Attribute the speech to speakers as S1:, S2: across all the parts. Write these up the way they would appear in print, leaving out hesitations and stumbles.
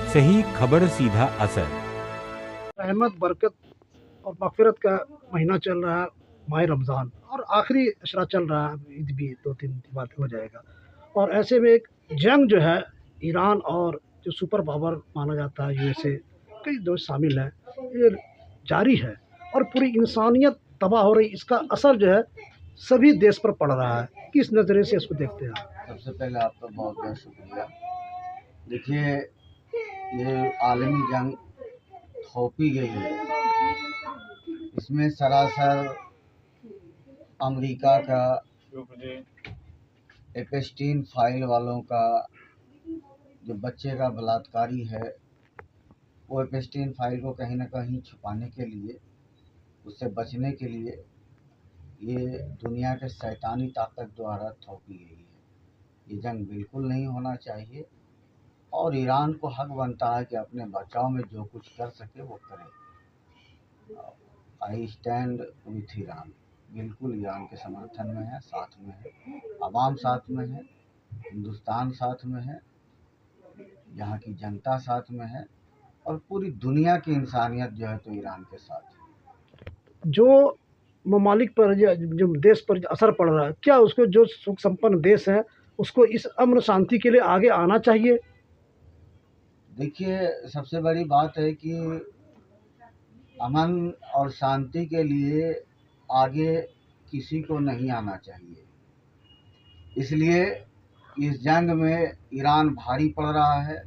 S1: सही खबर सीधा असर।
S2: रहमत, बरकत और मग़फ़िरत का महीना चल रहा है, माह रमज़ान, और आखिरी अशरा चल रहा है, ईद भी 2-3 दिन बाद हो जाएगा। और ऐसे में एक जंग जो है ईरान और जो सुपर पावर माना जाता है यूएसए, कई देश शामिल हैं, ये जारी है और पूरी इंसानियत तबाह हो रही। इसका असर जो है सभी देश पर पड़ रहा है। किस नज़रिए से इसको देखते हैं आप?
S3: सबसे पहले आपका बहुत-बहुत शुक्रिया। देखिए, ये आलमी जंग थोपी गई है। इसमें सरासर अमेरिका का एप्स्टीन फाइल वालों का जो बच्चे का बलात्कारी है, वो एप्स्टीन फाइल को कहीं न कहीं छुपाने के लिए, उससे बचने के लिए ये दुनिया के शैतानी ताकत द्वारा थोपी गई है। ये जंग बिल्कुल नहीं होना चाहिए और ईरान को हक बनता है कि अपने बचाव में जो कुछ कर सके वो करे। आई स्टैंड विथ ईरान, बिल्कुल ईरान के समर्थन में है, साथ में है, अवाम साथ में है, हिंदुस्तान साथ में है, यहाँ की जनता साथ में है और पूरी दुनिया की इंसानियत जो है तो ईरान के साथ है।
S2: जो ममालिक पर जो देश पर असर पड़ रहा है, क्या उसको जो सुख संपन्न देश है उसको इस अमन शांति के लिए आगे आना चाहिए?
S3: देखिए, सबसे बड़ी बात है कि अमन और शांति के लिए आगे किसी को नहीं आना चाहिए। इसलिए इस जंग में ईरान भारी पड़ रहा है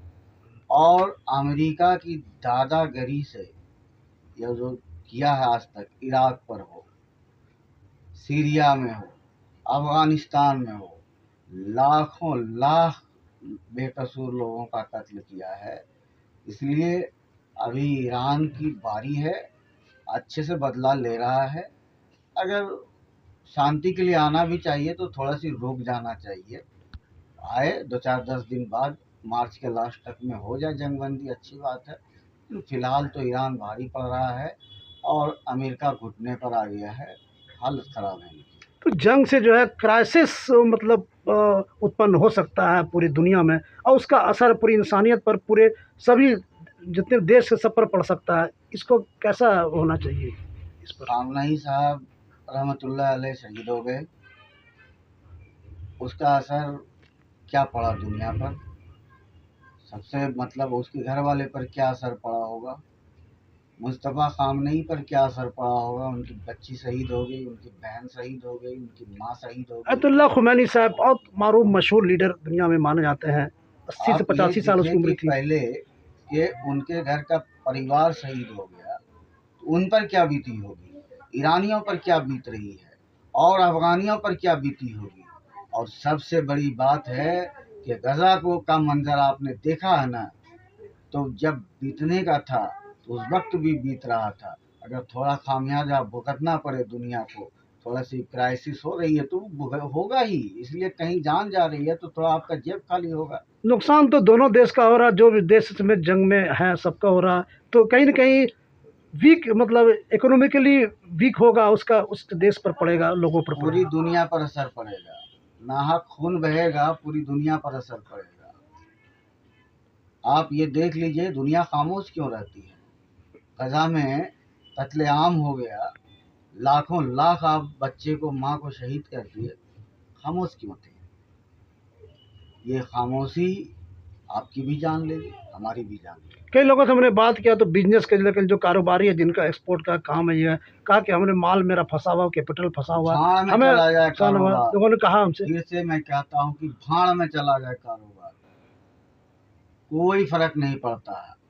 S3: और अमेरिका की दादागिरी से यह जो किया है आज तक, इराक पर हो, सीरिया में हो, अफ़गानिस्तान में हो, लाखों लाख बेकसूर लोगों का कत्ल किया है। इसलिए अभी ईरान की बारी है, अच्छे से बदला ले रहा है। अगर शांति के लिए आना भी चाहिए तो थोड़ा सी रुक जाना चाहिए। आए 2-4-10 दिन बाद, मार्च के लास्ट तक में हो जाए जंगबंदी, अच्छी बात है। फिलहाल तो ईरान भारी पड़ रहा है और अमेरिका घुटने पर आ गया है, हालत ख़राब है इनकी।
S2: तो जंग से जो है क्राइसिस मतलब उत्पन्न हो सकता है पूरी दुनिया में, और उसका असर पूरी इंसानियत पर, पूरे सभी जितने देश के सब पर पड़ सकता है। इसको कैसा होना चाहिए इस पर?
S3: खामनई साहब रहमतुल्लाह अलैह शहीद हो गए, उसका असर क्या पड़ा दुनिया पर, सबसे मतलब उसके घर वाले पर क्या असर पड़ा होगा, मुस्तफ़ा खामनई पर क्या असर पड़ा होगा। उनकी बच्ची शहीद हो गई, उनकी बहन शहीद हो गई, उनकी माँ शहीद हो गई।
S2: अयतुल्ला खुमैनी साहब बहुत मारूफ मशहूर लीडर दुनिया में माने जाते हैं। 80 से
S3: आप ये
S2: 85 साल उसकी
S3: देखिए
S2: उम्र
S3: कि
S2: थी।
S3: पहले कि उनके घर का परिवार शहीद हो गया, तो उन पर क्या बीती होगी, ईरानियों पर क्या बीत रही है और अफ़गानियों पर क्या बीती होगी। और सबसे बड़ी बात है कि गज़ा को का मंज़र आपने देखा है ना, तो जब बीतने का था तो उस वक्त भी बीत रहा था। अगर थोड़ा खामियाजा भुगतना पड़े दुनिया को, थोड़ा सी क्राइसिस हो रही है तो होगा ही। इसलिए कहीं जान जा रही है तो थोड़ा आपका जेब खाली होगा।
S2: नुकसान तो दोनों देश का हो रहा है, जो भी देश में जंग में है सबका हो रहा है। तो कहीं ना कहीं वीक मतलब इकोनॉमिकली वीक होगा, उसका उस देश पर पड़ेगा, लोगों पर
S3: पूरी
S2: पड़ेगा।
S3: दुनिया पर असर पड़ेगा, नाहक खून बहेगा, पूरी दुनिया पर असर पड़ेगा। आप ये देख लीजिए, दुनिया खामोश क्यों रहती है। गजा में कत्लेआम हो गया, लाखों लाख आप बच्चे को, माँ को शहीद कर दिए, खामोश क्यों थे। ये खामोशी आपकी भी जान लेगी, हमारी भी जान लेगी।
S2: कई लोगों से हमने बात किया तो बिजनेस के लेकर जो कारोबारी है, जिनका एक्सपोर्ट का काम है, ये कहा कि हमने माल मेरा फंसा हुआ, कैपिटल फंसा हुआ,
S3: भाड़ में
S2: हमें
S3: चला जाए
S2: नुकसान हुआ।
S3: कारोबार।
S2: लोगों ने कहा हमसे।
S3: फिर से मैं कहता हूँ कि भाड़ में चला जाए कारोबार, कोई फर्क नहीं पड़ता है।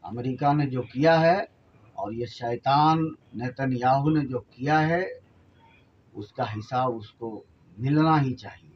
S3: अमेरिका ने जो किया है और ये शैतान नेतन्याहू ने जो किया है, उसका हिसाब उसको मिलना ही चाहिए।